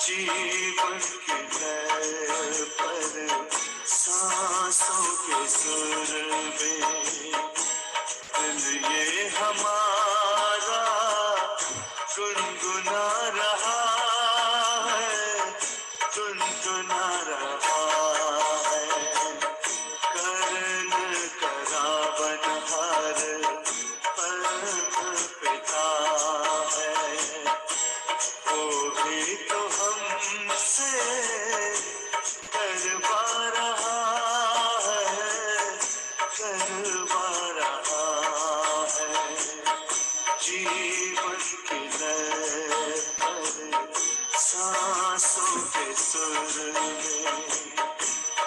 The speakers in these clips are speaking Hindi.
जीवन की लय पर सांसों के सुर में दिल ये हमारा गुनगुना रहा है, गुनगुना रहा है। करन करावन हर परम पिता है, वो भी तो हमसे करवा रहा है, करवा रहा है। जीवन की लय पर सांसों के सुर में,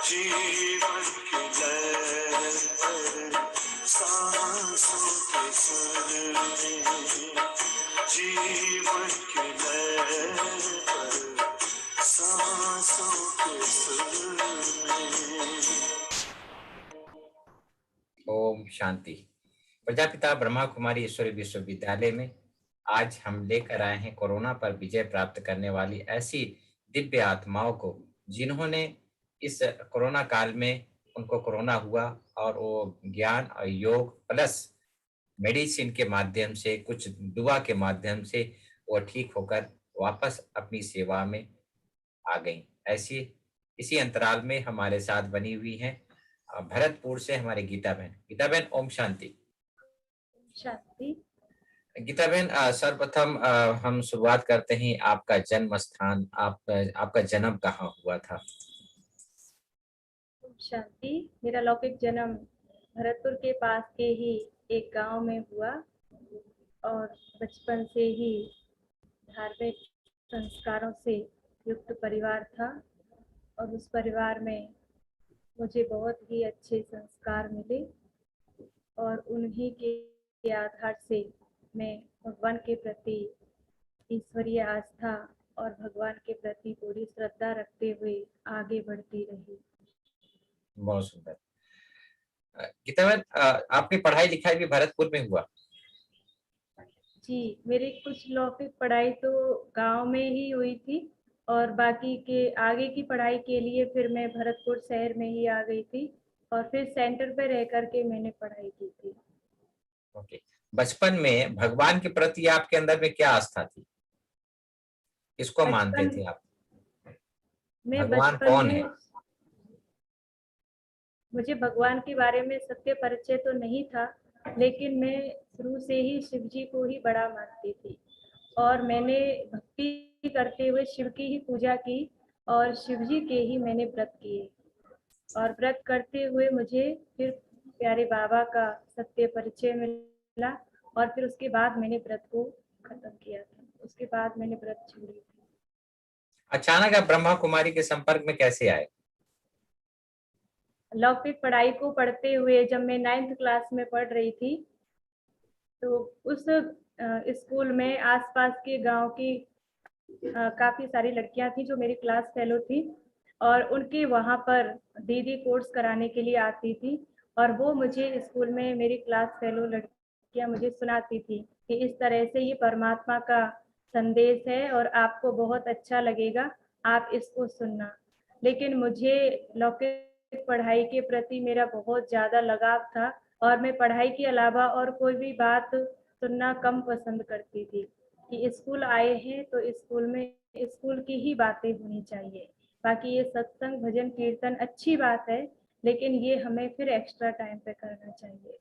जीवन की लय पर सांसों के सुर में, जीवन की लय पर सांसों के सुर में। ओम शांति। प्रजापिता ब्रह्मा कुमारी ईश्वरी विश्वविद्यालय में आज हम लेकर आए हैं कोरोना पर विजय प्राप्त करने वाली ऐसी दिव्य आत्माओं को जिन्होंने इस कोरोना काल में उनको कोरोना हुआ और वो ज्ञान और योग प्लस मेडिसिन के माध्यम से कुछ दुआ के माध्यम से वो ठीक होकर वापस अपनी सेवा में आ गई। ऐसी इसी अंतराल में हमारे साथ बनी हुई हैं भरतपुर से हमारे गीता बहन। गीता बहन ओम शांति। शांति। गीता बहन सर्वप्रथम हम शुरुआत करते हैं आपका जन्म स्थान, आपका जन्म कहाँ हुआ था? शांति। मेरा लौकिक जन्म भरतपुर के पास के ही एक गांव में हुआ और बचपन से ही धार्मिक संस्कारों से युक्त परिवार था और उस परिवार में मुझे बहुत ही अच्छे संस्कार मिले और उन्हीं के आधार से मैं भगवान के प्रति ईश्वरीय आस्था और भगवान के प्रति पूरी श्रद्धा रखते हुए आगे बढ़ती रही। बहुत सुंदर। गीता बहन आपकी पढ़ाई लिखाई भी भरतपुर में हुआ? जी, मेरी कुछ लौकिक पढ़ाई तो गांव में ही हुई थी और बाकी के आगे की पढ़ाई के लिए फिर मैं भरतपुर शहर में ही आ गई थी और फिर सेंटर पे रह करके मैंने पढ़ाई की थी। ओके। बचपन में भगवान के प्रति आपके अंदर में क्या आस्था थी? किसको मानते थे आप? मैं भगवान बचपन कौन में है? मुझे भगवान के बारे में सत्य परिचय तो नहीं था, लेकिन मैं शुरू से ही शिव जी को ही बड़ा मानती थी और मैंने भक्ति करते हुए शिव की ही पूजा की और शिव जी के ही मैंने व्रत किए और व्रत करते हुए मुझे फिर प्यारे बाबा का सत्य परिचय मिला और फिर उसके बाद मैंने व्रत को खत्म किया था। उसके बाद मैंने व्रत छोड़ी थी। अचानक आप ब्रह्मा कुमारी के संपर्क में कैसे आए? लौकिक पढ़ाई को पढ़ते हुए जब मैं 9th क्लास में पढ़ रही थी तो उस स्कूल में आसपास के गांव की काफ़ी सारी लड़कियां थी जो मेरी क्लास फेलो थी और उनके वहाँ पर दीदी कोर्स कराने के लिए आती थी और वो मुझे स्कूल में मेरी क्लास फेलो लड़कियां मुझे सुनाती थी कि इस तरह से ये परमात्मा का संदेश है और आपको बहुत अच्छा लगेगा, आप इसको सुनना। लेकिन मुझे लौकिक पढ़ाई के प्रति मेरा बहुत ज़्यादा लगाव था और मैं पढ़ाई के अलावा और कोई भी बात सुनना कम पसंद करती थी कि स्कूल आए हैं तो स्कूल में स्कूल की ही बातें होनी चाहिए, बाकी ये सत्संग भजन कीर्तन अच्छी बात है लेकिन ये हमें फिर एक्स्ट्रा टाइम पे करना चाहिए।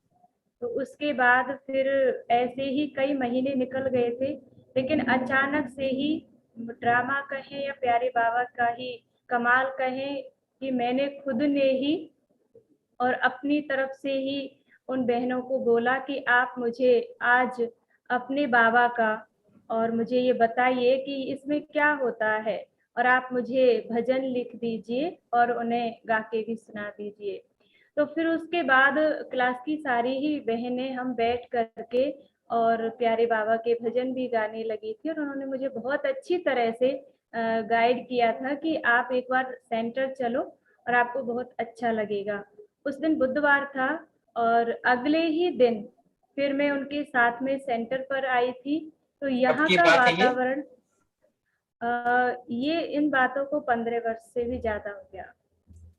तो उसके बाद फिर ऐसे ही कई महीने निकल गए थे लेकिन अचानक से ही ड्रामा कहें या प्यारे बाबा का ही कमाल कहें कि मैंने खुद ने ही और अपनी तरफ से ही उन बहनों को बोला कि आप मुझे आज अपने बाबा का और मुझे ये बताइए कि इसमें क्या होता है और आप मुझे भजन लिख दीजिए और उन्हें गा के भी सुना दीजिए। तो फिर उसके बाद क्लास की सारी ही बहनें हम बैठ करके और प्यारे बाबा के भजन भी गाने लगी थी और उन्होंने मुझे बहुत अच्छी तरह से गाइड किया था कि आप एक बार सेंटर चलो और आपको बहुत अच्छा लगेगा। उस दिन बुधवार था और अगले ही दिन फिर मैं उनके साथ में सेंटर पर आई थी। तो कब यहाँ की का बात है ये? वातावरण ये इन बातों को 15 वर्ष से भी ज्यादा हो गया,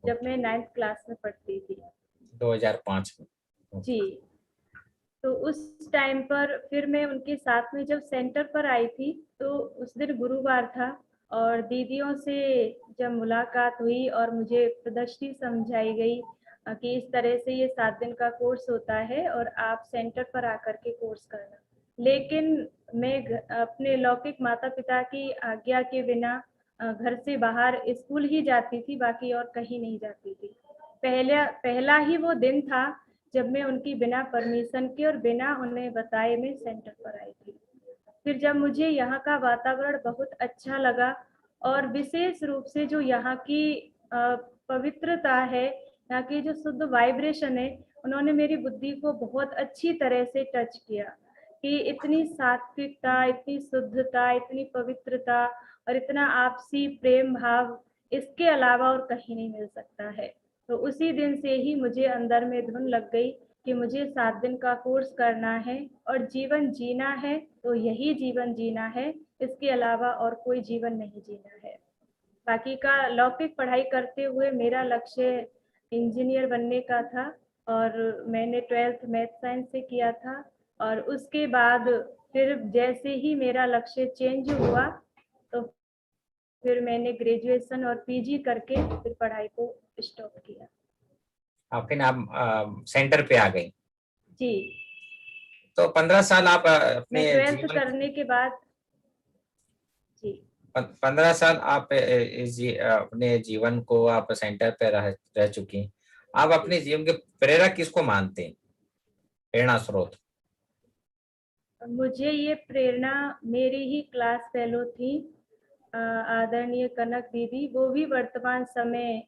जब मैं 9th क्लास में पढ़ती थी। 2005 में। जी। तो उस टाइम पर फिर मैं उनके साथ में जब सेंटर पर आई थी, तो उस दिन गुरुवार था और दीदियों से जब मुलाकात हुई और मुझे प्रदर्शनी समझाई गई कि इस तरह से ये 7 दिन का कोर्स होता है और आप सेंटर पर आकर के कोर्स करना। लेकिन मैं अपने लौकिक माता पिता की आज्ञा के बिना घर से बाहर स्कूल ही जाती थी, बाकी और कहीं नहीं जाती थी। पहला ही वो दिन था जब मैं उनकी बिना परमिशन के और बिना उन्हें बताए मैं सेंटर पर आई थी। फिर जब मुझे यहाँ का वातावरण बहुत अच्छा लगा और विशेष रूप से जो यहाँ की पवित्रता है, यहाँ की जो शुद्ध वाइब्रेशन है, उन्होंने मेरी बुद्धि को बहुत अच्छी तरह से टच किया कि इतनी सात्विकता, इतनी शुद्धता, इतनी पवित्रता और इतना आपसी प्रेम भाव इसके अलावा और कहीं नहीं मिल सकता है। तो उसी दिन से ही मुझे अंदर में धुन लग गई कि मुझे 7 दिन का कोर्स करना है और जीवन जीना है तो यही जीवन जीना है, इसके अलावा और कोई जीवन नहीं जीना है। बाकी का लौकिक पढ़ाई करते हुए मेरा लक्ष्य इंजीनियर बनने का था और मैंने 12th मैथ साइंस से किया था और उसके बाद फिर जैसे ही मेरा लक्ष्य चेंज हुआ तो फिर मैंने ग्रेजुएशन और पीजी करके फिर पढ़ाई को स्टॉप किया। फिर आप सेंटर पे आ गई। जी। तो 15 साल आप मैं अपने 12th जीवन करने के बाद जी 15 साल आप अपने जीवन को आप सेंटर पे रह चुकी। आप अपने जीवन के प्रेरक किसको मानते हैं, प्रेरणा स्रोत? मुझे ये प्रेरणा मेरी ही क्लास फेलो थी, आदरणीय कनक दीदी। वो भी वर्तमान समय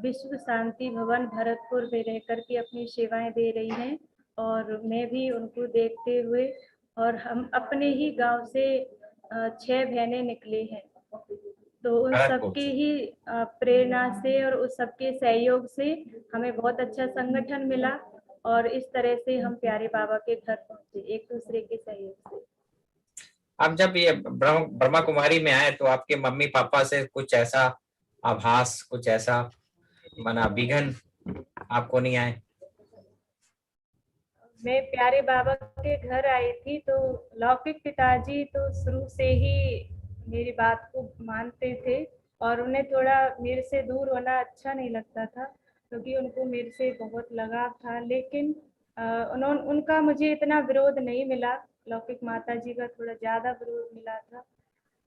विश्व शांति भवन भरतपुर में रह करके अपनी सेवाएं दे रही हैं और मैं भी उनको देखते हुए और हम अपने ही गांव से 6 बहनें निकले हैं। तो उन भरतपुर सबके से। ही प्रेरणा से और उस सबके सहयोग से हमें बहुत अच्छा संगठन मिला और इस तरह से हम प्यारे बाबा के घर पहुंचे एक दूसरे के सहयोग से। आप जब ये ब्रह्मा कुमारी में आए तो आपके मम्मी पापा से कुछ ऐसा आभास, कुछ ऐसा मना विघन आपको नहीं आए? मैं प्यारे बाबा के घर आई थी तो लौकिक पिताजी तो शुरू से ही मेरी बात को मानते थे और उन्हें थोड़ा मेरे से दूर होना अच्छा नहीं लगता था क्योंकि उनको मेरे से बहुत लगाव था। लेकिन उनका मुझे इतना विरोध नहीं मिला, लौकिक माता जी का थोड़ा ज़्यादा विरोध मिला था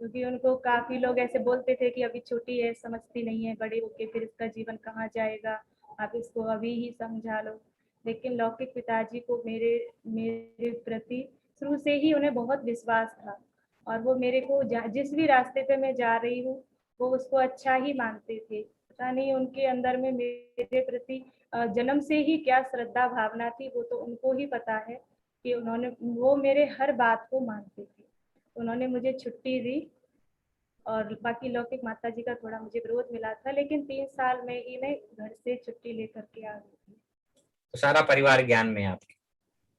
क्योंकि उनको काफ़ी लोग ऐसे बोलते थे कि अभी छोटी है, समझती नहीं है, बड़े होके फिर इसका जीवन कहाँ जाएगा, आप इसको अभी ही समझा लो। लेकिन लौकिक पिताजी को मेरे मेरे प्रति शुरू से ही उन्हें बहुत विश्वास था और वो मेरे को जिस भी रास्ते पे मैं जा रही हूँ वो उसको अच्छा ही मानते थे। पता नहीं उनके अंदर में मेरे प्रति जन्म से ही क्या श्रद्धा भावना थी, वो तो उनको ही पता है कि वो मेरे हर बात को मानते थे। उन्होंने मुझे छुट्टी दी और बाकी लौकिक माता जी का थोड़ा मुझे विरोध मिला था, लेकिन 3 साल में ही मैं घर से छुट्टी लेकर के आ गई थी। तो सारा परिवार ज्ञान में है आपके?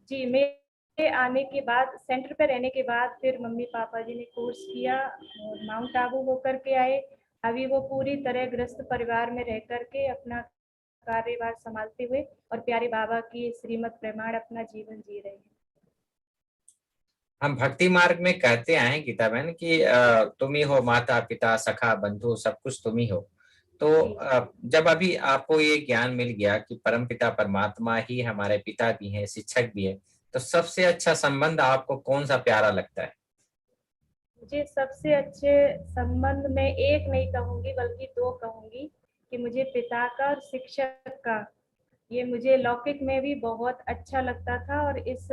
जी, मेरे आने के बाद सेंटर पे रहने के बाद फिर मम्मी पापा जी ने कोर्स किया और माउंट आबू होकर के आए। अभी वो पूरी तरह गृहस्थ परिवार में रह करके अपना कार्यभार संभालते हुए और प्यारे बाबा की श्रीमत प्रमाण अपना जीवन जी रहे हैं। हम भक्ति मार्ग में कहते आए गीता बहन कि तुम ही हो माता पिता सखा बंधु, सब कुछ तुम ही हो। तो जब अभी आपको ये ज्ञान मिल गया कि परमपिता परमात्मा ही हमारे पिता भी हैं, शिक्षक भी है, तो सबसे अच्छा संबंध आपको कौन सा प्यारा लगता है? मुझे सबसे अच्छे संबंध में एक नहीं कहूंगी बल्कि 2 कहूंगी कि मुझे पिता का और शिक्षक का, ये मुझे लौकिक में भी बहुत अच्छा लगता था और इस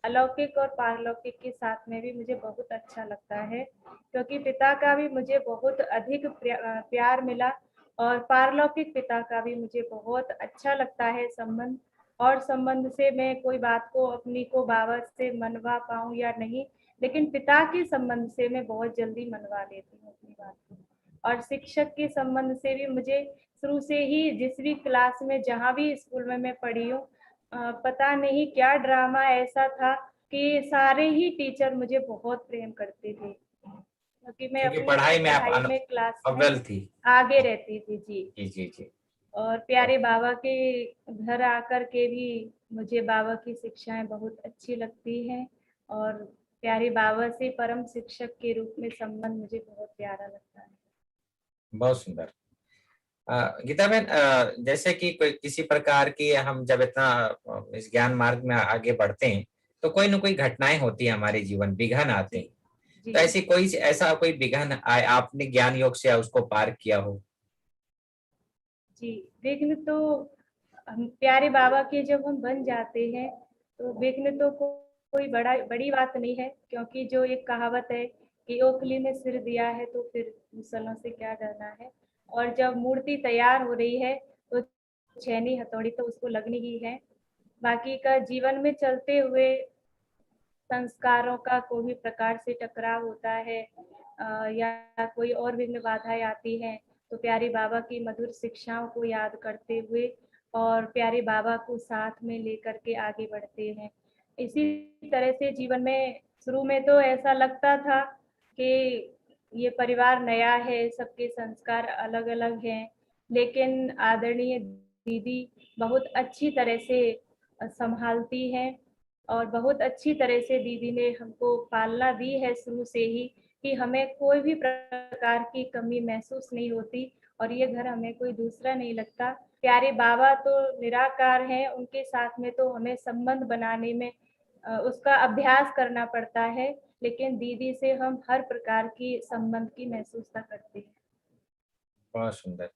अलौकिक और पारलौकिक के साथ में भी मुझे बहुत अच्छा लगता है क्योंकि पिता का भी मुझे बहुत अधिक प्यार मिला और पारलौकिक पिता का भी मुझे बहुत अच्छा लगता है संबंध। और संबंध से मैं कोई बात को अपनी को बाबा से मनवा पाऊँ या नहीं, लेकिन पिता के संबंध से मैं बहुत जल्दी मनवा लेती हूँ अपनी बात को। और शिक्षक के संबंध से भी मुझे शुरू से ही जिस भी क्लास में जहाँ भी स्कूल में मैं पढ़ी हूँ, पता नहीं क्या ड्रामा ऐसा था कि सारे ही टीचर मुझे बहुत प्रेम करते थे क्योंकि मैं क्योंकि अपनी पढ़ाई में आप पढ़ाई में क्लास में अव्वल थी। आगे रहती थी जी। जी जी जी। और प्यारे बाबा के घर आकर के भी मुझे बाबा की शिक्षाएं बहुत अच्छी लगती हैं, और प्यारे बाबा से परम शिक्षक के रूप में संबंध मुझे बहुत प्यारा लगता है। बहुत सुंदर। गीता बहन, जैसे कि कोई किसी प्रकार की हम जब इतना इस ज्ञान मार्ग में आगे बढ़ते हैं तो कोई न कोई घटनाएं होती है हमारे जीवन, विघ्न आते जी हैं। जी तो ऐसा कोई विघ्न आए, आपने ज्ञान योग से उसको पार किया हो? जी। विघ्न तो हम प्यारे बाबा के जब हम बन जाते हैं तो विघ्न तो कोई बड़ी बात नहीं है, क्योंकि जो एक कहावत है कि ओखली में सिर दिया है तो फिर मुसलों से क्या डरना है। और जब मूर्ति तैयार हो रही है तो छेनी हथौड़ी तो उसको लगनी ही है। बाकी का जीवन में चलते हुए संस्कारों का कोई भी प्रकार से टकराव होता है, या कोई और विघ्न बाधाएं आती हैं, तो प्यारे बाबा की मधुर शिक्षाओं को याद करते हुए और प्यारे बाबा को साथ में लेकर के आगे बढ़ते हैं। इसी तरह से जीवन में शुरू में तो ऐसा लगता था कि ये परिवार नया है, सबके संस्कार अलग अलग हैं, लेकिन आदरणीय दीदी बहुत अच्छी तरह से संभालती हैं, और बहुत अच्छी तरह से दीदी ने हमको पालना दी है शुरू से ही, कि हमें कोई भी प्रकार की कमी महसूस नहीं होती, और ये घर हमें कोई दूसरा नहीं लगता। प्यारे बाबा तो निराकार हैं, उनके साथ में तो हमें संबंध बनाने में उसका अभ्यास करना पड़ता है, लेकिन दीदी से हम हर प्रकार की संबंध की महसूसता करते हैं। बहुत सुंदर।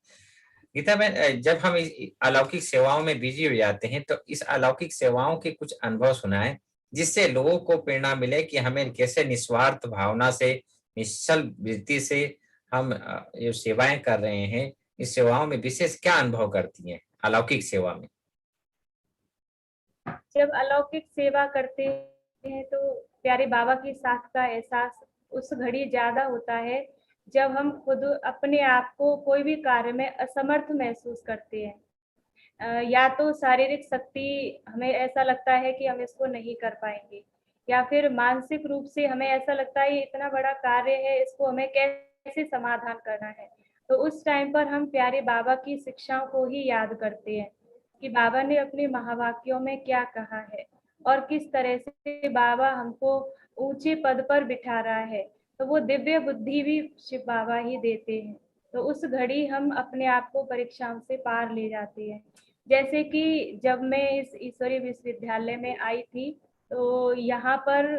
गीता बहन, जब हम इस अलौकिक सेवाओं में बिजी हो जाते हैं तो इस अलौकिक सेवाओं के कुछ अनुभव सुनाएं, जिससे लोगों को प्रेरणा मिले कि हमें कैसे निस्वार्थ भावना से, निश्चल वृत्ति से हम ये सेवाएं कर रहे हैं। इस सेवाओं में विशेष क्या अनुभव करती हैं अलौकिक सेवा में? जब अलौकिक सेवा करते हैं तो प्यारे बाबा के साथ का एहसास उस घड़ी ज्यादा होता है जब हम खुद अपने आप को कोई भी कार्य में असमर्थ महसूस करते हैं। या तो शारीरिक शक्ति, हमें ऐसा लगता है कि हम इसको नहीं कर पाएंगे, या फिर मानसिक रूप से हमें ऐसा लगता है ये इतना बड़ा कार्य है, इसको हमें कैसे समाधान करना है। तो उस टाइम पर हम प्यारे बाबा की शिक्षाओं को ही याद करते हैं कि बाबा ने अपने महावाक्यों में क्या कहा है, और किस तरह से बाबा हमको ऊंचे पद पर बिठा रहा है। तो वो दिव्य बुद्धि भी शिव बाबा ही देते हैं। तो उस घड़ी हम अपने आप को परीक्षाओं से पार ले जाते हैं। जैसे कि जब मैं इस ईश्वरीय विश्वविद्यालय में आई थी तो यहाँ पर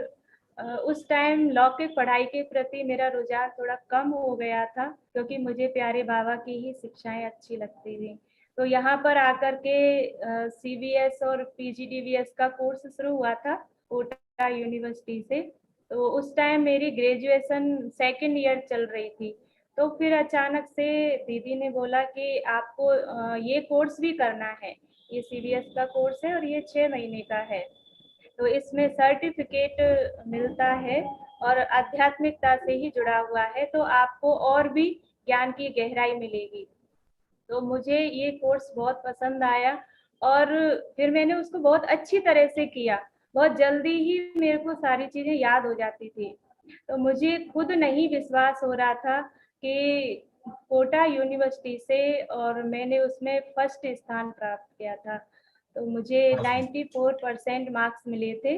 उस टाइम लौकिक पढ़ाई के प्रति मेरा रुझान थोड़ा कम हो गया था, क्योंकि मुझे प्यारे बाबा की ही शिक्षाएं अच्छी लगती थी। तो यहाँ पर आकर के CBS और PGDVS का कोर्स शुरू हुआ था कोटा यूनिवर्सिटी से। तो उस टाइम मेरी ग्रेजुएशन सेकेंड ईयर चल रही थी। तो फिर अचानक से दीदी ने बोला कि आपको ये कोर्स भी करना है। ये CBS का कोर्स है और ये 6 महीने का है। तो इसमें सर्टिफिकेट मिलता है और आध्यात्मिकता से ही जुड़ा हुआ है, तो आपको और भी ज्ञान की गहराई मिलेगी। तो मुझे ये कोर्स बहुत पसंद आया, और फिर मैंने उसको बहुत अच्छी तरह से किया। बहुत जल्दी ही मेरे को सारी चीजें याद हो जाती थी। तो मुझे खुद नहीं विश्वास हो रहा था कि कोटा यूनिवर्सिटी से, और मैंने उसमें फर्स्ट स्थान प्राप्त किया था। तो मुझे 94% मार्क्स मिले थे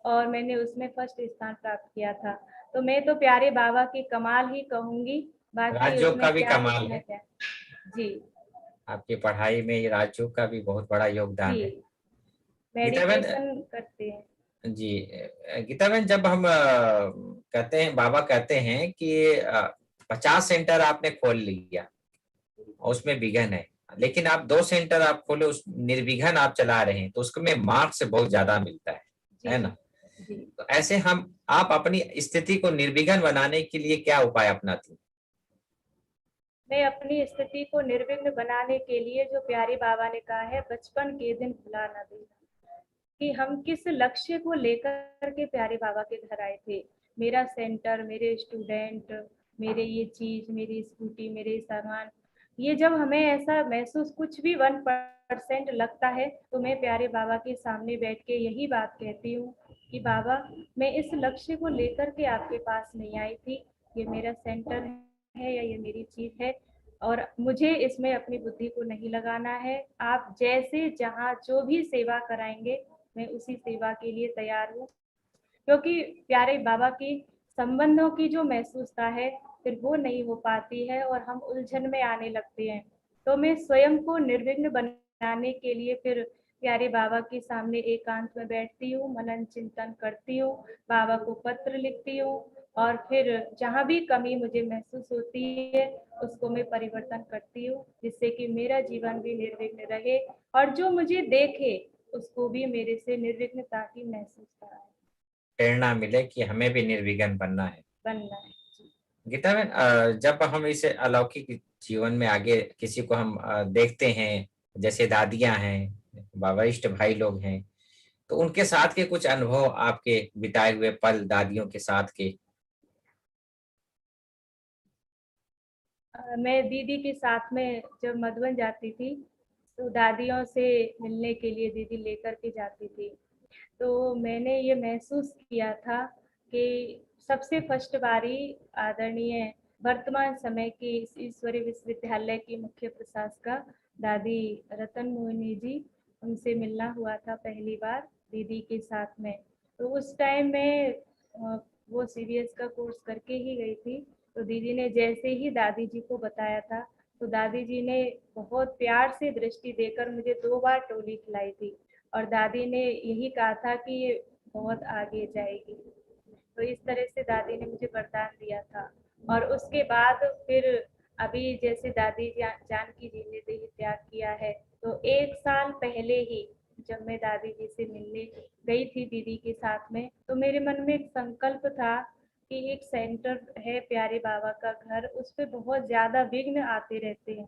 और मैंने उसमें फर्स्ट स्थान प्राप्त किया था। तो मैं तो प्यारे बाबा की कमाल ही कहूंगी, बाकी राजयोग उसमें का भी क्या कमाल लिखना है। क्या। जी आपकी पढ़ाई में ये राजयोग का भी बहुत बड़ा जी। योगदान है। गीता बहन, मेडिटेशन करते हैं। जी, गीता बहन, जब हम कहते हैं, बाबा कहते हैं कि 50 सेंटर आपने खोल लिया और उसमें विघन है, लेकिन आप 2 सेंटर आप खोले, उस निर्विघन आप चला रहे हैं, तो उसमें मार्क्स बहुत ज्यादा मिलता जी है ना? जी। तो ऐसे हम आप अपनी स्थिति को निर्विघन बनाने के लिए क्या उपाय अपनाती हैं? मैं अपनी स्थिति को निर्विघ्न बनाने के लिए, जो प्यारे बाबा ने कहा है, बचपन के दिन भुला ना देना, कि हम किस लक्ष्य को लेकर के प्यारे बाबा के घर आए थे। मेरा सेंटर, मेरे स्टूडेंट, मेरे ये चीज, मेरी स्कूटी, मेरे सामान, ये जब हमें ऐसा महसूस कुछ भी 1% लगता है, तो मैं प्यारे बाबा के सामने बैठ के यही बात कहती हूँ कि बाबा, मैं इस लक्ष्य को लेकर के आपके पास नहीं आई थी। ये मेरा सेंटर है या ये मेरी चीज है, और मुझे इसमें अपनी बुद्धि को नहीं लगाना है। आप जैसे जहाँ जो भी सेवा कराएंगे, मैं उसी सेवा के लिए तैयार हूँ। क्योंकि प्यारे बाबा की संबंधों की जो महसूसता है, फिर वो नहीं हो पाती है और हम उलझन में आने लगते हैं। तो मैं स्वयं को निर्विघ्न बनाने के लिए फिर प्यारे बाबा के सामने एकांत में बैठती हूँ, मनन चिंतन करती हूँ, बाबा को पत्र लिखती हूँ, और फिर जहाँ भी कमी मुझे महसूस होती है उसको मैं परिवर्तन करती हूँ, जिससे कि मेरा जीवन भी निर्विघ्न रहे और जो मुझे देखे उसको भी मेरे से निर्विघ्नता की महसूस कराए, प्रेरणा मिले कि हमें भी निर्विघ्न बनना है। बनना है। गीता बहन, जब हम इस अलौकिक जीवन में आगे किसी को हम देखते हैं, जैसे दादियां हैं, वरिष्ठ भाई लोग हैं, तो उनके साथ के कुछ अनुभव, आपके बिताए हुए पल दादियों के साथ के। मैं दीदी के साथ में जब मधुबन जाती थी तो दादियों से मिलने के लिए दीदी लेकर के जाती थी। तो मैंने ये महसूस किया था कि सबसे फर्स्ट बारी आदरणीय वर्तमान समय की ईश्वरीय विश्वविद्यालय की मुख्य प्रशासिका दादी रतन मोहिनी जी, उनसे मिलना हुआ था पहली बार दीदी के साथ में। तो उस टाइम में वो सीबीएस का कोर्स करके ही गई थी। तो दीदी ने जैसे ही दादी जी को बताया था, तो दादी जी ने बहुत प्यार से दृष्टि देकर मुझे 2 बार टोली खिलाई थी और दादी ने यही कहा था कि ये बहुत आगे जाएगी। तो इस तरह से दादी ने मुझे वरदान दिया था। और उसके बाद फिर अभी जैसे दादी जानकी जी ने देह त्याग किया है, तो 1 साल पहले ही जब मैं दादी जी से मिलने गई थी दीदी के साथ में, तो मेरे मन में एक संकल्प था कि एक सेंटर है प्यारे बाबा का घर, उस पे बहुत ज्यादा विघ्न आते रहते हैं।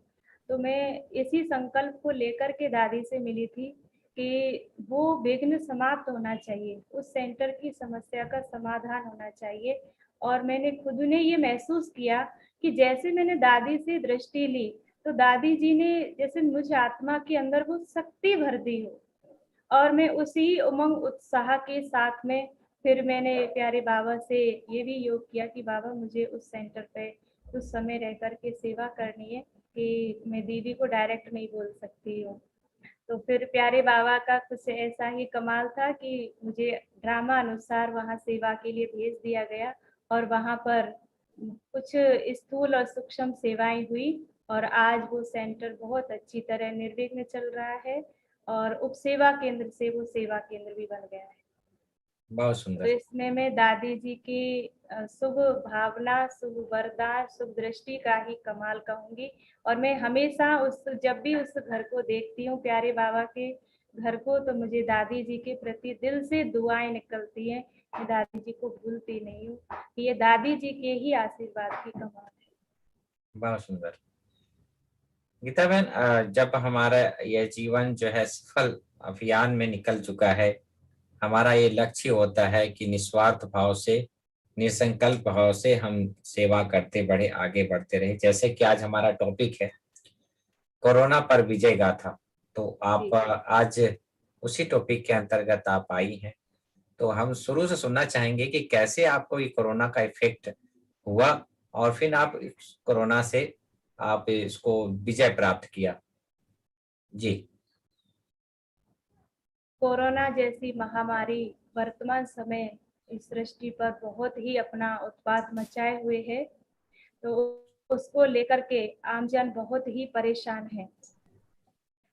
तो मैं इसी संकल्प को लेकर के दादी से मिली थी कि वो विघ्न समाप्त होना चाहिए, उस सेंटर की समस्या का समाधान होना चाहिए। और मैंने खुद ने ये महसूस किया कि जैसे मैंने दादी से दृष्टि ली, तो दादी जी ने जैसे मुझ आत्मा के अंदर वो शक्ति भर दी हो, और मैं उसी उमंग उत्साह के साथ में फिर मैंने प्यारे बाबा से ये भी योग किया कि बाबा मुझे उस सेंटर पे कुछ समय रह करके सेवा करनी है, कि मैं दीदी को डायरेक्ट नहीं बोल सकती हूँ। तो फिर प्यारे बाबा का कुछ ऐसा ही कमाल था कि मुझे ड्रामा अनुसार वहाँ सेवा के लिए भेज दिया गया, और वहाँ पर कुछ स्थूल और सूक्ष्म सेवाएं हुई, और आज वो सेंटर बहुत अच्छी तरह निर्विघ्न चल रहा है, और उप सेवा केंद्र से वो सेवा केंद्र भी बन गया है। बहुत तो सुंदर। इसमें मैं दादी जी की शुभ भावना, शुभ वरदान, शुभ दृष्टि का ही कमाल कहूंगी। और मैं हमेशा उस जब भी उस घर को देखती हूँ, प्यारे बाबा के घर को, तो मुझे दादी जी के प्रति दिल से दुआएं निकलती हैं। मैं दादी जी को भूलती नहीं हूँ, ये दादी जी के ही आशीर्वाद की कमाल है। बहुत सुंदर। गीता बहन, जब हमारा यह जीवन जो है सफल अभियान में निकल चुका है, हमारा ये लक्ष्य होता है कि निस्वार्थ भाव से, निसंकल्प भाव से हम सेवा करते बढ़े, आगे बढ़ते रहे। जैसे कि आज हमारा टॉपिक है कोरोना पर विजय गाथा, तो आप जी। आज उसी टॉपिक के अंतर्गत आप आई हैं। तो हम शुरू से सुनना चाहेंगे कि कैसे आपको ये कोरोना का इफेक्ट हुआ और फिर आप इस कोरोना से आप इसको विजय प्राप्त किया। जी। कोरोना जैसी महामारी वर्तमान समय इस सृष्टि पर बहुत ही अपना उत्पात मचाए हुए है। तो उसको लेकर के आमजन बहुत ही परेशान है।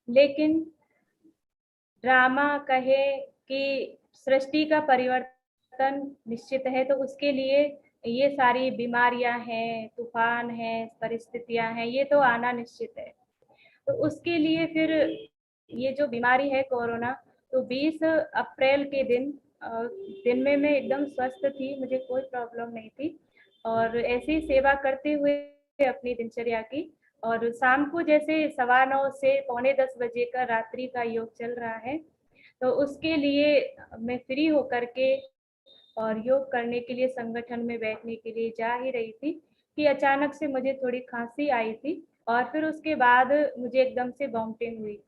लेकिन ड्रामा कहे कि सृष्टि का परिवर्तन निश्चित है, तो उसके लिए ये सारी बीमारियां हैं, तूफान हैं, परिस्थितियां हैं, ये तो आना निश्चित है। तो उसके लिए फिर ये जो बीमारी है कोरोना, तो 20 अप्रैल के दिन में मैं एकदम स्वस्थ थी, मुझे कोई प्रॉब्लम नहीं थी, और ऐसे ही सेवा करते हुए अपनी दिनचर्या की। और शाम को जैसे 9:15 से पौने 10 बजे का रात्रि का योग चल रहा है, तो उसके लिए मैं फ्री होकर के और योग करने के लिए संगठन में बैठने के लिए जा ही रही थी कि अचानक से मुझे थोड़ी खांसी आई थी, और फिर उसके बाद मुझे एकदम से वॉमिटिंग हुई।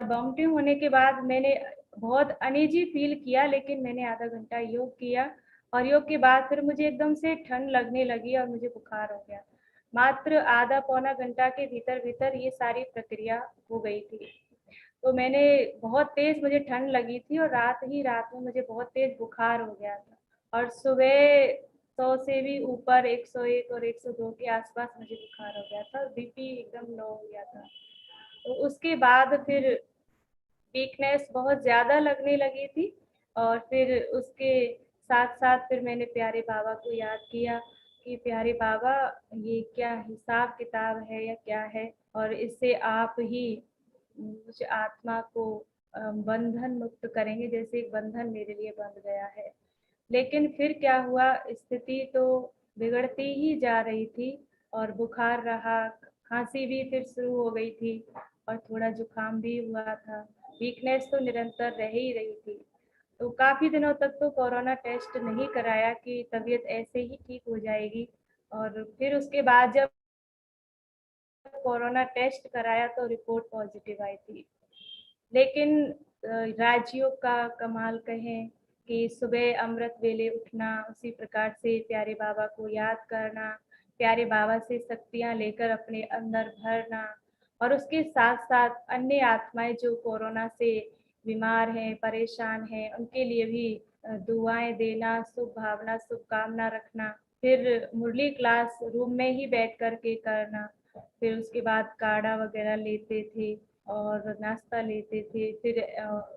वॉमिटिंग होने के बाद मैंने बहुत अनईजी फील किया, लेकिन मैंने आधा घंटा योग किया और योग के बाद फिर मुझे एकदम से ठंड लगने लगी और मुझे बुखार हो गया। मात्र आधा पौना घंटा के भीतर भीतर ये सारी प्रक्रिया हो गई थी। तो मैंने बहुत तेज मुझे ठंड लगी थी और रात ही रात में मुझे बहुत तेज बुखार हो गया था और सुबह 100 से भी ऊपर 101 और 102 के आसपास मुझे बुखार हो गया था और बीपी एकदम लो हो गया था। तो उसके बाद फिर वीकनेस बहुत ज़्यादा लगने लगी थी और फिर उसके साथ साथ फिर मैंने प्यारे बाबा को याद किया कि प्यारे बाबा ये क्या हिसाब किताब है या क्या है, और इससे आप ही मुझ आत्मा को बंधन मुक्त करेंगे, जैसे एक बंधन मेरे लिए बंध गया है। लेकिन फिर क्या हुआ, स्थिति तो बिगड़ती ही जा रही थी और बुखार रहा, खांसी भी फिर शुरू हो गई थी और थोड़ा जुकाम भी हुआ था। वीकनेस तो निरंतर रह ही रही थी। तो काफ़ी दिनों तक तो कोरोना टेस्ट नहीं कराया कि तबीयत ऐसे ही ठीक हो जाएगी, और फिर उसके बाद जब कोरोना टेस्ट कराया तो रिपोर्ट पॉजिटिव आई थी। लेकिन राजयोग का कमाल कहें कि सुबह अमृत वेले उठना, उसी प्रकार से प्यारे बाबा को याद करना, प्यारे बाबा से शक्तियाँ लेकर अपने अंदर भरना, और उसके साथ साथ अन्य आत्माएं जो कोरोना से बीमार हैं, परेशान हैं, उनके लिए भी दुआएं देना, शुभ भावना, शुभकामना रखना। फिर मुरली क्लास रूम में ही बैठ कर के करना। फिर उसके बाद काढ़ा वगैरह लेते थे और नाश्ता लेते थे। फिर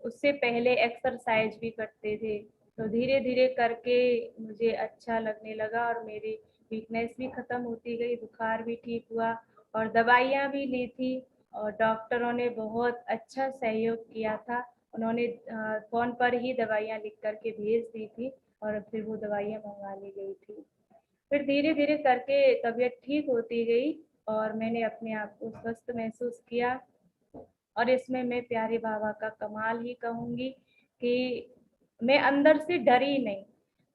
उससे पहले एक्सरसाइज भी करते थे। तो धीरे धीरे करके मुझे अच्छा लगने लगा और मेरी वीकनेस भी ख़त्म होती गई, बुखार भी ठीक हुआ और दवाइयाँ भी ली थी। और डॉक्टरों ने बहुत अच्छा सहयोग किया था। उन्होंने फ़ोन पर ही दवाइयाँ लिख कर के भेज दी थी और फिर वो दवाइयाँ मंगवा ली गई थी। फिर धीरे धीरे करके तबीयत ठीक होती गई और मैंने अपने आप को स्वस्थ महसूस किया। और इसमें मैं प्यारे बाबा का कमाल ही कहूँगी कि मैं अंदर से डरी नहीं।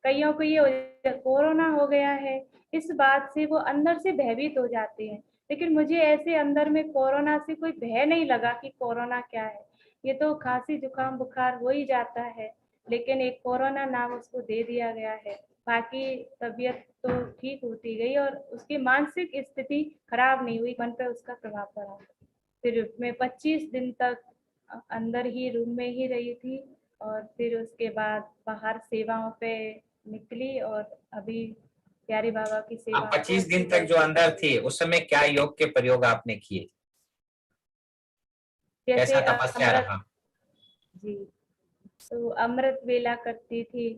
कईयों को ये कोरोना हो गया है, इस बात से वो अंदर से भयभीत हो जाते हैं, लेकिन मुझे ऐसे अंदर में कोरोना से कोई भय नहीं लगा कि कोरोना क्या है। ये तो खांसी जुकाम बुखार हो ही जाता है, लेकिन एक कोरोना नाम उसको दे दिया गया है। बाकी तबीयत तो ठीक होती गई और उसकी मानसिक स्थिति खराब नहीं हुई, मन पे उसका प्रभाव पड़ा। फिर मैं 25 दिन तक अंदर ही रूम में ही रही थी और फिर उसके बाद बाहर सेवाओं पे निकली और अभी प्यारे बाबा की आप सेवाओं को 25 अच्छी दिन तक जो तरीके से अंदर कर रही थे हूँ। उस समय क्या योग के प्रयोग आपने किए? कैसा जैसे तपस्या अमृत, रहा? जी, तो अमृत वेला करती थी,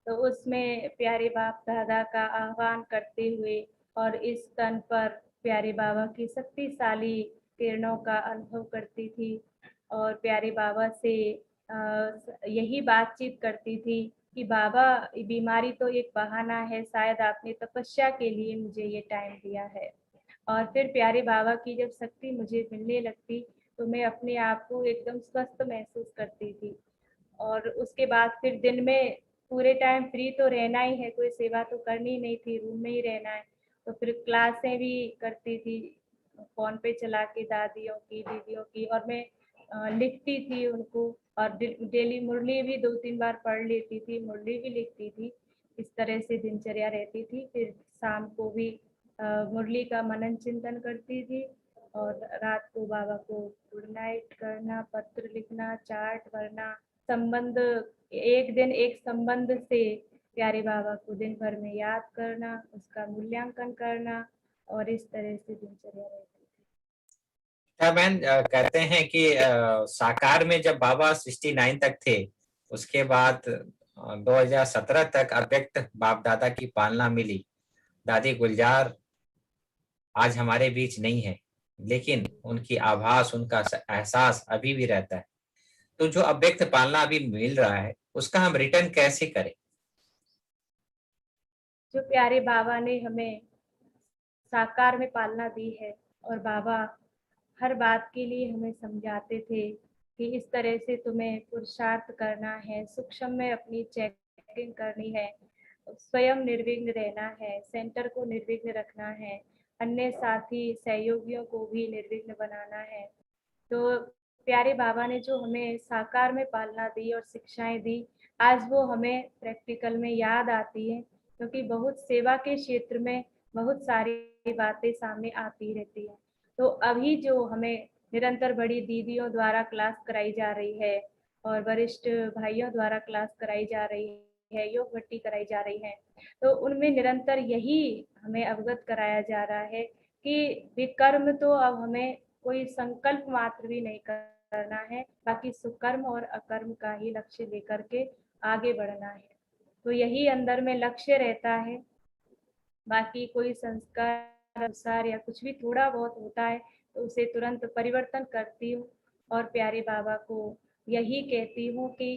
तो उसमें प्यारे बाप दादा का आह्वान करते हुए और इस तन पर प्यारे बाबा की शक्तिशाली किरणों का अनुभव करती थी और प्यारे बाबा से यही बातचीत करती थी कि बाबा बीमारी तो एक बहाना है, शायद आपने तपस्या के लिए मुझे ये टाइम दिया है। और फिर प्यारे बाबा की जब शक्ति मुझे मिलने लगती तो मैं अपने आप को एकदम स्वस्थ महसूस करती थी। और उसके बाद फिर दिन में पूरे टाइम फ्री तो रहना ही है, कोई सेवा तो करनी नहीं थी, रूम में ही रहना है। तो फिर क्लासें भी करती थी फ़ोन पे चला के, दादियों की, दीदियों की, और मैं लिखती थी उनको और डेली मुरली भी 2-3 बार पढ़ लेती थी, मुरली भी लिखती थी। इस तरह से दिनचर्या रहती थी। फिर शाम को भी मुरली का मनन चिंतन करती थी और रात को बाबा को गुड नाइट करना, पत्र लिखना, चार्ट भरना, संबंध, एक दिन एक संबंध से प्यारे बाबा को दिन भर में याद करना, उसका मूल्यांकन करना, और इस तरह से दिनचर्या रहती थी। बहन कहते हैं कि साकार में जब बाबा 69 तक थे, उसके बाद 2017 तक अव्यक्त बाप दादा की पालना मिली। दादी गुलजार आज हमारे बीच नहीं है, लेकिन उनकी आभास, उनका एहसास अभी भी रहता है। तो जो अव्यक्त पालना अभी मिल रहा है उसका हम रिटर्न कैसे करें? जो प्यारे बाबा ने हमें साकार में पालना दी है, और बाबा हर बात के लिए हमें समझाते थे कि इस तरह से तुम्हें पुरुषार्थ करना है, सूक्ष्म में अपनी चेकिंग करनी है, स्वयं निर्विघ्न रहना है, सेंटर को निर्विघ्न रखना है, अन्य साथी सहयोगियों को भी निर्विघ्न बनाना है। तो प्यारे बाबा ने जो हमें साकार में पालना दी और शिक्षाएं दी, आज वो हमें प्रैक्टिकल में याद आती है, क्योंकि बहुत सेवा के क्षेत्र में बहुत सारी बातें सामने आती रहती हैं। तो अभी जो हमें निरंतर बड़ी दीदियों द्वारा क्लास कराई जा रही है और वरिष्ठ भाइयों द्वारा क्लास कराई जा रही है, योग भट्टी कराई जा रही है, तो उनमें निरंतर यही हमें अवगत कराया जा रहा है कि विकर्म तो अब हमें कोई संकल्प मात्र भी नहीं करना है, बाकी सुकर्म और अकर्म का ही लक्ष्य लेकर के आगे बढ़ना है। तो यही अंदर में लक्ष्य रहता है। बाकी कोई संस्कार अनुसार या कुछ भी थोड़ा बहुत होता है तो उसे तुरंत परिवर्तन करती हूँ और प्यारे बाबा को यही कहती हूँ कि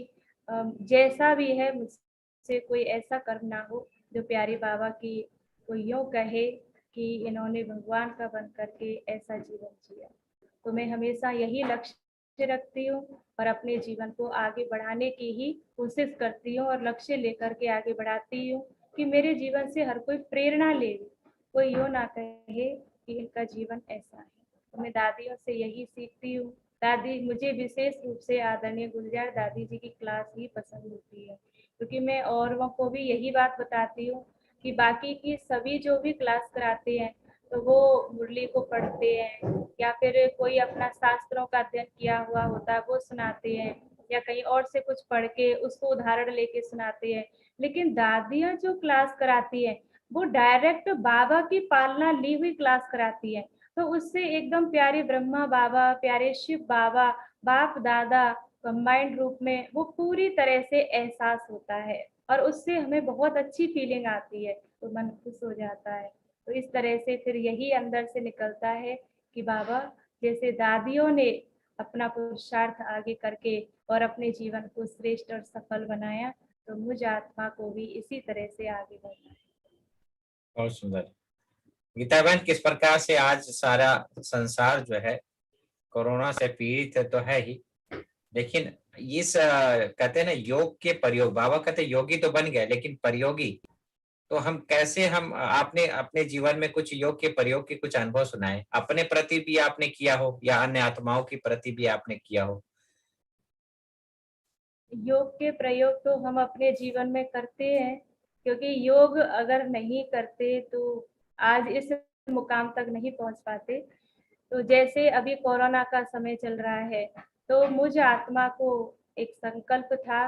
जैसा भी है मुझसे कोई ऐसा कर्म ना हो जो प्यारे बाबा की कोई यूँ कहे कि इन्होंने भगवान का बन करके ऐसा जीवन जिया। तो मैं हमेशा यही लक्ष्य रखती हूँ और अपने जीवन को आगे बढ़ाने की ही कोशिश करती हूँ और लक्ष्य लेकर के आगे बढ़ाती हूँ कि मेरे जीवन से हर कोई प्रेरणा ले, कोई यूँ ना कहे कि इनका जीवन ऐसा है। तो मैं दादियों से यही सीखती हूँ। दादी मुझे विशेष रूप से आदरणीय गुलजार दादी जी की क्लास ही पसंद होती है, क्योंकि मैं औरों को भी यही बात बताती हूँ कि बाकी की सभी जो भी क्लास कराते हैं तो वो मुरली को पढ़ते हैं या फिर कोई अपना शास्त्रों का अध्ययन किया हुआ होता है वो सुनाते हैं या कहीं और से कुछ पढ़ के उसको उदाहरण लेके सुनाते हैं, लेकिन दादियाँ जो क्लास कराती हैं वो डायरेक्ट बाबा की पालना ली हुई क्लास कराती है। तो उससे एकदम प्यारे ब्रह्मा बाबा, प्यारे शिव बाबा, बाप दादा कंबाइंड रूप में वो पूरी तरह से एहसास होता है और उससे हमें बहुत अच्छी फीलिंग आती है, तो मन खुश हो जाता है। तो इस तरह से फिर यही अंदर से निकलता है कि बाबा जैसे दादियों ने अपना पुरुषार्थ आगे करके और अपने जीवन को श्रेष्ठ और सफल बनाया, तो मुझ आत्मा को भी इसी तरह से आगे बढ़ना है। बहुत सुंदर। गीता बहन, किस प्रकार से आज सारा संसार जो है कोरोना से पीड़ित है तो है ही, लेकिन इस कहते हैं ना योग के प्रयोग, बाबा कहते योगी तो बन गए लेकिन प्रयोगी, तो हम कैसे, हम आपने अपने जीवन में कुछ योग के प्रयोग के कुछ अनुभव सुनाए, अपने प्रति भी आपने किया हो या अन्य आत्माओं के प्रति भी आपने किया हो? योग के प्रयोग तो हम अपने जीवन में करते हैं, क्योंकि योग अगर नहीं करते तो आज इस मुकाम तक नहीं पहुंच पाते। तो जैसे अभी कोरोना का समय चल रहा है, तो मुझ आत्मा को एक संकल्प था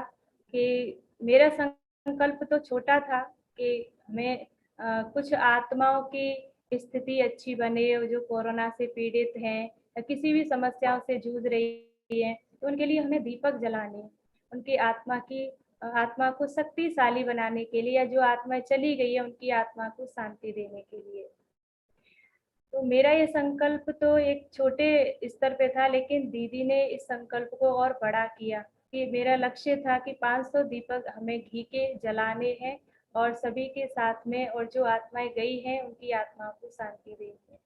कि मेरा संकल्प तो छोटा था कि हमें कुछ आत्माओं की स्थिति अच्छी बने जो कोरोना से पीड़ित हैं या किसी भी समस्याओं से जूझ रही है, तो उनके लिए हमें दीपक जलाने, उनकी आत्मा को शक्तिशाली बनाने के लिए, या जो आत्माएं चली गई है उनकी आत्मा को शांति देने के लिए। तो मेरा ये संकल्प तो एक छोटे स्तर पे था, लेकिन दीदी ने इस संकल्प को और बड़ा किया कि मेरा लक्ष्य था कि 500 दीपक हमें घी के जलाने हैं और सभी के साथ में, और जो आत्माएं गई हैं उनकी आत्माओं को शांति देनी है।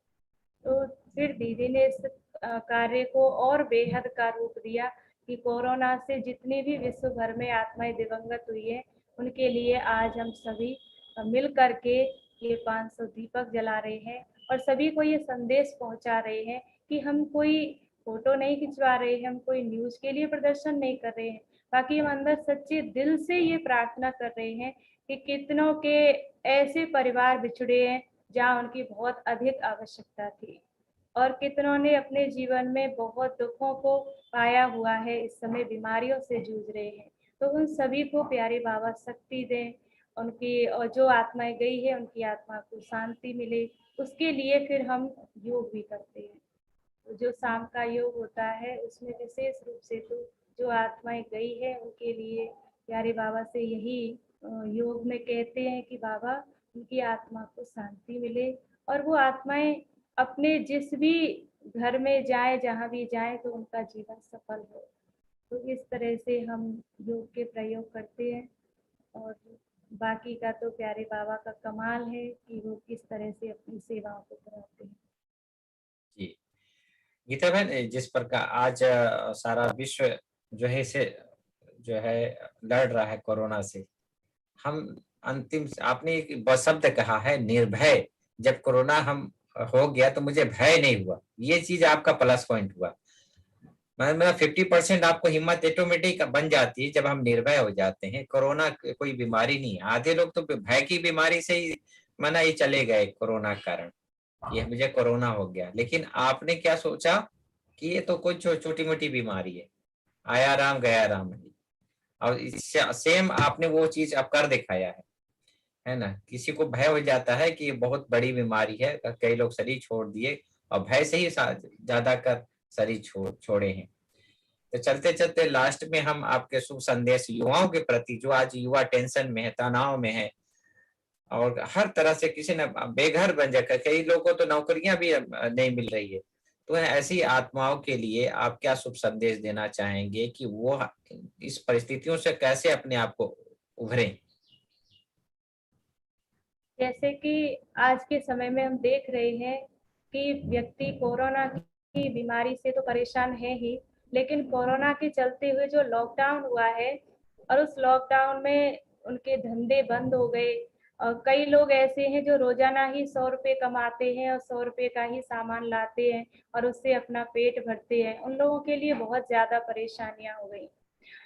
तो फिर दीदी ने इस कार्य को और बेहद का रूप दिया कि कोरोना से जितनी भी विश्व भर में आत्माएं दिवंगत हुई है उनके लिए आज हम सभी मिल करके ये 500 दीपक जला रहे हैं और सभी को ये संदेश पहुंचा रहे हैं कि हम कोई फोटो नहीं खिंचवा रहे हैं, हम कोई न्यूज के लिए प्रदर्शन नहीं कर रहे हैं, बाकी हम अंदर सच्चे दिल से ये प्रार्थना कर रहे हैं कि कितनों के ऐसे परिवार बिछड़े हैं जहाँ उनकी बहुत अधिक आवश्यकता थी और कितनों ने अपने जीवन में बहुत दुखों को पाया हुआ है, इस समय बीमारियों से जूझ रहे हैं। तो उन सभी को प्यारे बाबा शक्ति दें, उनकी और जो आत्माएं गई है उनकी आत्मा को शांति मिले, उसके लिए फिर हम योग भी करते हैं। तो जो शाम का योग होता है उसमें विशेष रूप से तो जो आत्माएं गई है उनके लिए प्यारे बाबा से यही योग में कहते हैं कि बाबा उनकी आत्मा को शांति मिले और वो आत्माएं अपने जिस भी घर में जाए, जहाँ भी जाए, तो उनका जीवन सफल हो। तो इस तरह से हम योग के प्रयोग करते हैं और बाकी का तो प्यारे बाबा का कमाल है कि वो किस तरह से अपनी सेवाओं को कराते हैं। जी गीता बहन, जिस प्रकार आज सारा विश्व जो है इसे जो है लड़ रहा है कोरोना से, हम अंतिम, आपने एक शब्द कहा है निर्भय, जब कोरोना हम हो गया तो मुझे भय नहीं हुआ, ये चीज आपका प्लस पॉइंट हुआ। मतलब 50% आपको हिम्मत ऑटोमेटिक बन जाती है जब हम निर्भय हो जाते हैं। कोरोना कोई बीमारी नहीं है। आधे लोग तो भय की बीमारी से ही माना ये चले गए कोरोना के कारण, ये मुझे कोरोना हो गया। लेकिन आपने क्या सोचा कि ये तो कोई छोटी मोटी बीमारी है, आया राम गया राम। और सेम आपने वो चीज अब कर दिखाया है ना। किसी को भय हो जाता है कि ये बहुत बड़ी बीमारी है, कई लोग शरीर छोड़ दिए और भय से ही ज्यादा कर शरीर छोड़े हैं। तो चलते चलते लास्ट में हम आपके शुभ संदेश युवाओं के प्रति, जो आज युवा टेंशन में है, तनाव में है और हर तरह से किसी ने बेघर बन जाकर, कई लोगों को तो नौकरियां भी नहीं मिल रही है, तो ऐसी आत्माओं के लिए आप क्या शुभ संदेश देना चाहेंगे कि वो इस परिस्थितियों से कैसे अपने आप को उभरें? जैसे कि आज के समय में हम देख रहे हैं कि व्यक्ति कोरोना की बीमारी से तो परेशान है ही, लेकिन कोरोना के चलते हुए जो लॉकडाउन हुआ है और उस लॉकडाउन में उनके धंधे बंद हो गए। और कई लोग ऐसे हैं जो रोजाना ही 100 रुपये कमाते हैं और 100 रुपये का ही सामान लाते हैं और उससे अपना पेट भरते हैं। उन लोगों के लिए बहुत ज्यादा परेशानियां हो गई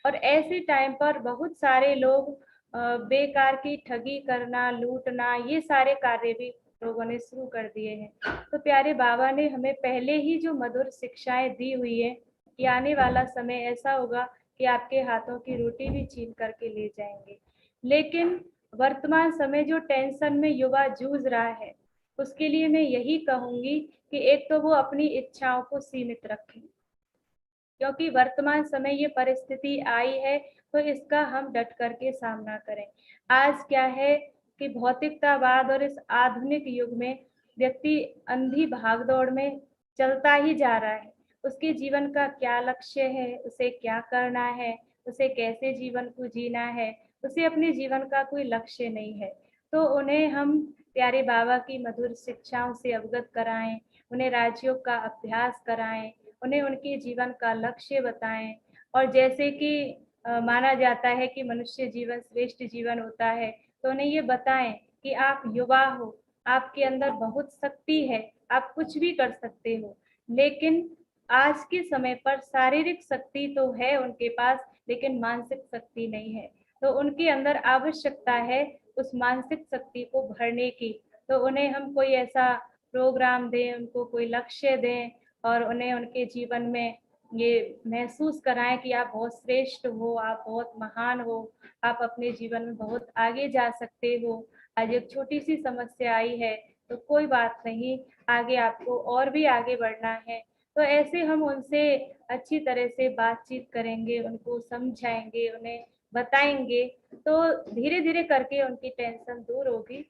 और ऐसे टाइम पर बहुत सारे लोग बेकार की ठगी करना, लूटना, ये सारे कार्य भी लोगों ने शुरू कर दिए हैं। तो प्यारे बाबा ने हमें पहले ही जो मधुर शिक्षाएं दी हुई है कि आने वाला समय ऐसा होगा कि आपके हाथों की रोटी भी छीन करके ले जाएंगे। लेकिन वर्तमान समय जो टेंशन में युवा जूझ रहा है, उसके लिए मैं यही कहूंगी कि एक तो वो अपनी इच्छाओं को सीमित रखें, क्योंकि वर्तमान समय ये परिस्थिति आई है तो इसका हम डट करके सामना करें। आज क्या है कि भौतिकतावाद और इस आधुनिक युग में व्यक्ति अंधी भागदौड़ में चलता ही जा रहा है। उसके जीवन का क्या लक्ष्य है, उसे क्या करना है, उसे कैसे जीवन को जीना है, उसे अपने जीवन का कोई लक्ष्य नहीं है। तो उन्हें हम प्यारे बाबा की मधुर शिक्षाओं से अवगत कराएं, उन्हें राजयोग का अभ्यास कराएं, उन्हें उनके जीवन का लक्ष्य बताएं। और जैसे कि माना जाता है कि मनुष्य जीवन श्रेष्ठ जीवन होता है, तो उन्हें ये बताएं कि आप युवा हो, आपके अंदर बहुत शक्ति है, आप कुछ भी कर सकते हो। लेकिन आज के समय पर शारीरिक शक्ति तो है उनके पास, लेकिन मानसिक शक्ति नहीं है। तो उनके अंदर आवश्यकता है उस मानसिक शक्ति को भरने की। तो उन्हें हम कोई ऐसा प्रोग्राम दें, उनको कोई लक्ष्य दें और उन्हें उनके जीवन में ये महसूस कराएं कि आप बहुत श्रेष्ठ हो, आप बहुत महान हो, आप अपने जीवन में बहुत आगे जा सकते हो। आज एक छोटी सी समस्या आई है तो कोई बात नहीं, आगे आपको और भी आगे बढ़ना है। तो ऐसे हम उनसे अच्छी तरह से बातचीत करेंगे, उनको समझाएंगे, उन्हें बताएंगे, तो धीरे धीरे करके उनकी टेंशन दूर होगी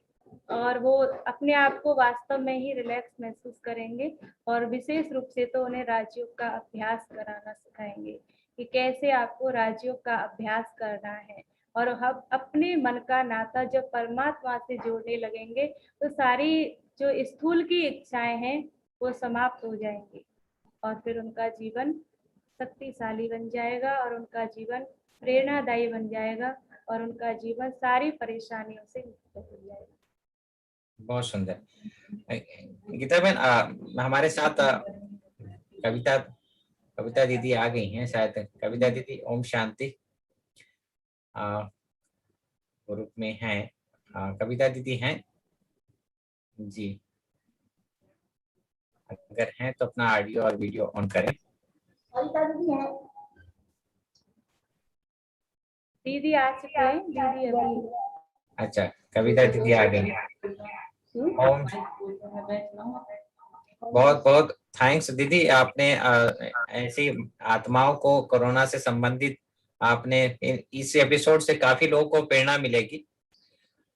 और वो अपने आप को वास्तव में ही रिलैक्स महसूस करेंगे। और विशेष रूप से तो उन्हें राजयोग का अभ्यास कराना सिखाएंगे कि कैसे आपको राजयोग का अभ्यास करना है। और हम अपने मन का नाता जब परमात्मा से जोड़ने लगेंगे तो सारी जो स्थूल की इच्छाएं हैं वो समाप्त हो जाएंगी और फिर उनका जीवन शक्तिशाली बन जाएगा और उनका जीवन प्रेरणादायी बन जाएगा और उनका जीवन सारी परेशानियों से मुक्त हो जाएगा। बहुत सुंदर। गीता बहन, हमारे साथ कविता कविता दीदी आ गई हैं शायद। कविता दीदी, ओम शांति, ग्रुप में हैं। कविता दीदी हैं जी? अगर हैं तो अपना ऑडियो और वीडियो ऑन करें। कविता दीदी हैं? दीदी आ चुके हैं, दीदी अभी। अच्छा, कविता दीदी आ गई हैं। ओम, बहुत बहुत थैंक्स दीदी, आपने ऐसी आत्माओं को कोरोना से संबंधित आपने इस एपिसोड से काफी लोगों को प्रेरणा मिलेगी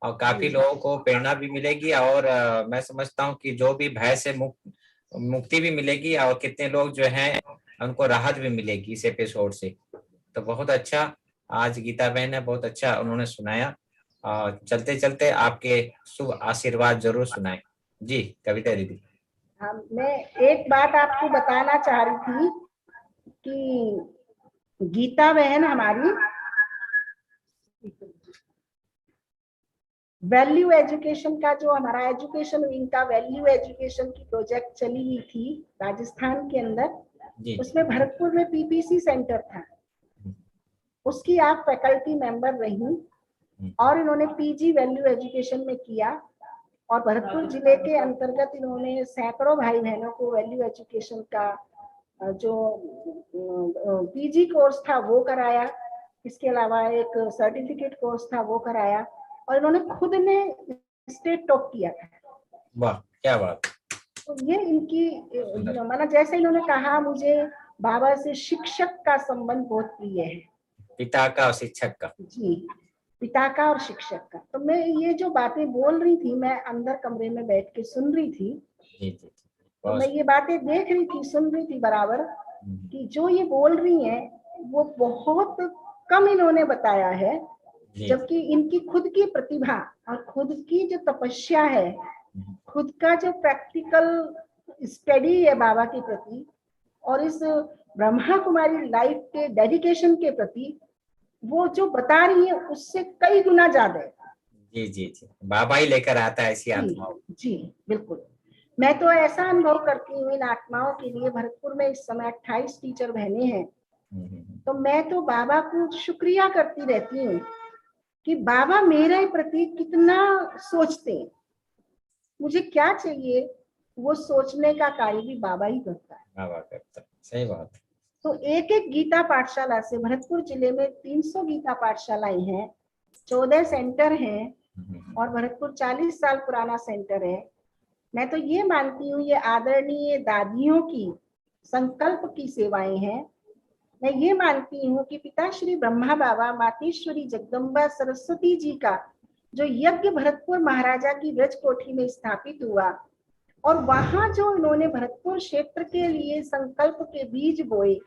और काफी लोगों को प्रेरणा भी मिलेगी और मैं समझता हूँ कि जो भी भय से मुक्ति भी मिलेगी और कितने लोग जो हैं उनको राहत भी मिलेगी इस एपिसोड से। तो बहुत अच्छा, आज गीता बहन ने बहुत अच्छा उन्होंने सुनाया। और चलते चलते आपके शुभ आशीर्वाद जरूर सुनाएं जी कविता दीदी। हाँ, मैं एक बात आपको बताना चाह रही थी कि गीता बहन हमारी वैल्यू एजुकेशन का, जो हमारा एजुकेशन विंग का वैल्यू एजुकेशन की प्रोजेक्ट चली हुई थी राजस्थान के अंदर, जी उसमें भरतपुर में पीपीसी सेंटर था, उसकी आप फैकल्टी मेंबर रही और इन्होंने पीजी वैल्यू एजुकेशन में किया और भरतपुर जिले के अंतर्गत इन्होंने सैकड़ों भाई बहनों को वैल्यू एजुकेशन का जो पीजी कोर्स था वो कराया। इसके अलावा एक सर्टिफिकेट कोर्स था वो कराया और इन्होंने खुद ने स्टेट टॉप किया था। वाह, क्या बात। तो ये इनकी माना, जैसे इन्होंने कहा मुझे बाबा से शिक्षक का संबंध बहुत प्रिय है, पिता का और शिक्षक का। जी, पिता का और शिक्षक का। तो मैं ये जो बातें बोल रही थी, मैं अंदर कमरे में बैठ के सुन रही थी। जी जी। तो मैं ये बातें देख रही थी, सुन रही थी बराबर, कि जो ये बोल रही हैं वो बहुत कम इन्होंने बताया है, जबकि इनकी खुद की प्रतिभा और खुद की जो तपस्या है, खुद का जो प्रैक्टिकल स्टडी है बाबा के प्रति और इस ब्रह्मा कुमारी लाइफ के डेडिकेशन के प्रति, वो जो बता रही है उससे कई गुना ज्यादा है। जी जी जी, बाबा ही लेकर आता है ऐसी आत्माओं। जी बिल्कुल। मैं तो ऐसा अनुभव करती हूँ इन आत्माओं के लिए। भरतपुर में इस समय 28 टीचर बहने हैं, तो मैं तो बाबा को शुक्रिया करती रहती हूँ कि बाबा मेरे प्रति कितना सोचते हैं, मुझे क्या चाहिए वो सोचने का कार्य भी बाबा ही करता है। बाबा करता है, सही बात। तो एक एक गीता पाठशाला से, भरतपुर जिले में 300 गीता पाठशालाएं हैं, 14 सेंटर हैं और भरतपुर 40 साल पुराना सेंटर है। मैं तो ये मानती हूँ ये आदरणीय दादियों की संकल्प की सेवाएं हैं। मैं ये मानती हूँ कि पिता श्री ब्रह्मा बाबा मातेश्वरी जगदम्बा सरस्वती जी का जो यज्ञ भरतपुर महाराजा की ब्रज कोठी में स्थापित हुआ और वहां जो इन्होंने भरतपुर क्षेत्र के लिए संकल्प के बीज बोए,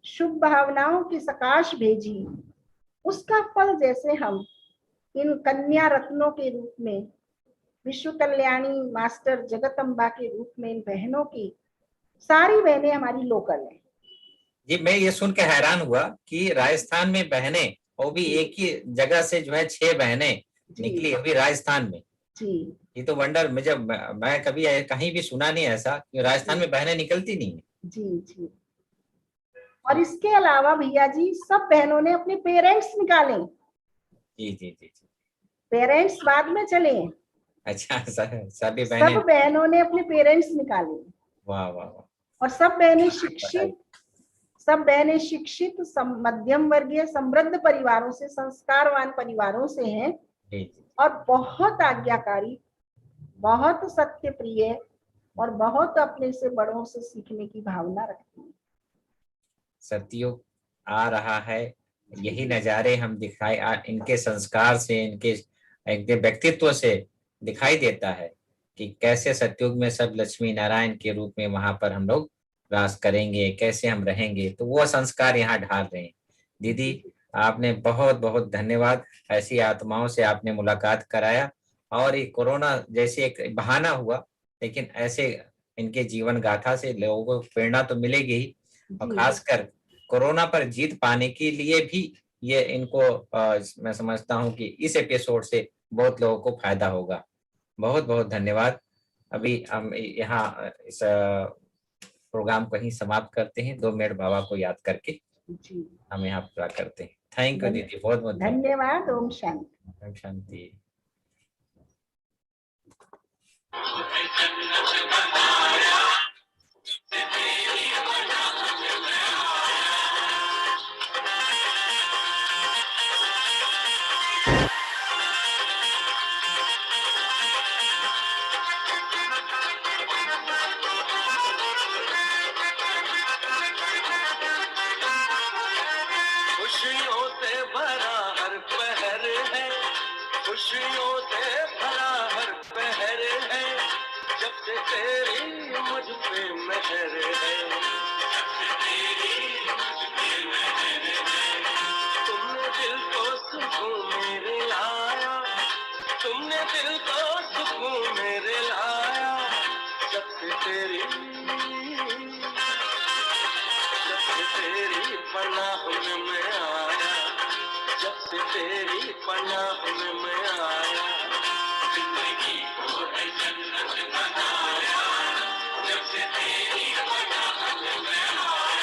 शुभ भावनाओं की सकाश भेजी, उसका फल जैसे हम इन कन्या रत्नों के रूप में, विश्व कल्याणी मास्टर जगदम्बा के रूप में इन बहनों की, सारी बहनें हमारी लोकल हैं। जी, मैं ये सुन के हैरान हुआ कि राजस्थान में बहनें, वो भी एक ही जगह से जो है 6 बहनें निकली अभी राजस्थान में। जी, ये तो वंडर, मैं कभी कहीं भी सुना नहीं ऐसा कि राजस्थान में बहनें निकलती नहीं है। जी जी। और इसके अलावा भैया जी सब बहनों ने अपने पेरेंट्स निकाले। जी जी जी जी। पेरेंट्स बाद में चले। अच्छा, सभी सब बहनें। बहनों ने अपने पेरेंट्स निकाले। वाह वाह वाह। और सब बहनें शिक्षित, सब बहनें शिक्षित मध्यम वर्गीय समृद्ध परिवारों से, संस्कारवान परिवारों से हैं और बहुत आज्ञाकारी, बहुत सत्य प्रिय और बहुत अपने से बड़ों से सीखने की भावना रखती हैं। सतयुग आ रहा है, यही नजारे हम दिखाई इनके संस्कार से, इनके व्यक्तित्व से दिखाई देता है कि कैसे सतयुग में सब लक्ष्मी नारायण के रूप में वहां पर हम लोग वास करेंगे, कैसे हम रहेंगे। तो वो संस्कार यहाँ ढाल रहे हैं। दीदी, आपने बहुत बहुत धन्यवाद, ऐसी आत्माओं से आपने मुलाकात कराया और ये कोरोना जैसे एक बहाना हुआ, लेकिन ऐसे इनके जीवन गाथा से लोगों को प्रेरणा तो मिलेगी ही, और खासकर कोरोना पर जीत पाने के लिए भी ये इनको मैं समझता हूं कि इस एपिसोड से बहुत लोगों को फायदा होगा। बहुत बहुत धन्यवाद। अभी हम यहाँ इस प्रोग्राम को ही समाप्त करते हैं, 2 मिनट बाबा को याद करके हम यहाँ पूरा करते हैं। थैंक यू दीदी, बहुत बहुत धन्यवाद। ओम शांति। ओम शांति। खुशियों से भरा हर पहर है, खुशियों से भरा हर पहर है, जब से तेरी मुझ पे मेहर है, जब से तेरी मुझ पे मेहर है। तुमने दिल को सुकून मेरे लाया, तुमने दिल को सुकून मेरे लाया, जब से तेरी पनाह में मैं आया, जब से तेरी पनाह में मैं आया, जिंदगी को है जन्नत बनाया, जब से तेरी पनाह